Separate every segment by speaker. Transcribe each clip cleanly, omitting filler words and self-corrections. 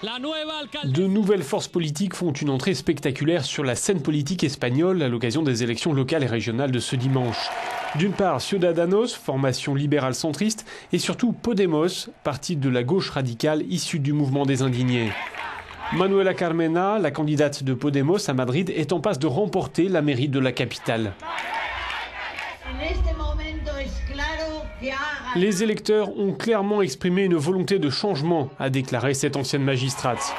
Speaker 1: De nouvelles forces politiques font une entrée spectaculaire sur la scène politique espagnole à l'occasion des élections locales et régionales de ce dimanche. D'une part, Ciudadanos, formation libérale centriste, et surtout Podemos, parti de la gauche radicale issue du mouvement des indignés. Manuela Carmena, la candidate de Podemos à Madrid, est en passe de remporter la mairie de la capitale. Les électeurs ont clairement exprimé une volonté de changement, a déclaré cette ancienne magistrate.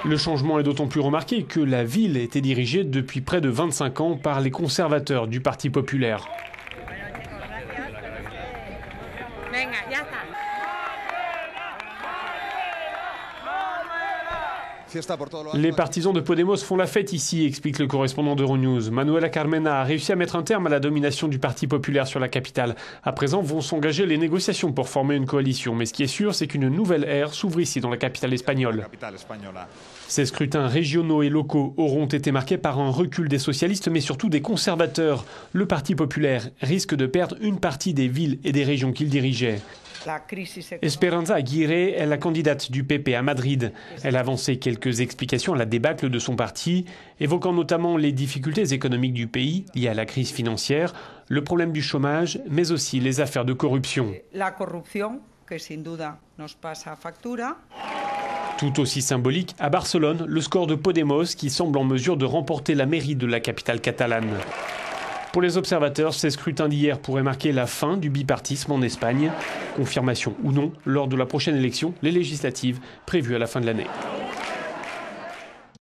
Speaker 1: Le changement est d'autant plus remarqué que la ville était dirigée depuis près de 25 ans par les conservateurs du Parti populaire. Les partisans de Podemos font la fête ici, explique le correspondant d'Euronews. Manuela Carmena a réussi à mettre un terme à la domination du Parti populaire sur la capitale. À présent vont s'engager les négociations pour former une coalition. Mais ce qui est sûr, c'est qu'une nouvelle ère s'ouvre ici dans la capitale espagnole. Ces scrutins régionaux et locaux auront été marqués par un recul des socialistes, mais surtout des conservateurs. Le Parti populaire risque de perdre une partie des villes et des régions qu'il dirigeait. Esperanza Aguirre est la candidate du PP à Madrid. Elle a avancé quelques explications à la débâcle de son parti, évoquant notamment les difficultés économiques du pays liées à la crise financière, le problème du chômage, mais aussi les affaires de corruption.
Speaker 2: La corruption, que sin duda nos pasa factura.
Speaker 1: Tout aussi symbolique, à Barcelone, le score de Podemos qui semble en mesure de remporter la mairie de la capitale catalane. Pour les observateurs, ces scrutins d'hier pourraient marquer la fin du bipartisme en Espagne. Confirmation ou non, lors de la prochaine élection, les législatives prévues à la fin de l'année.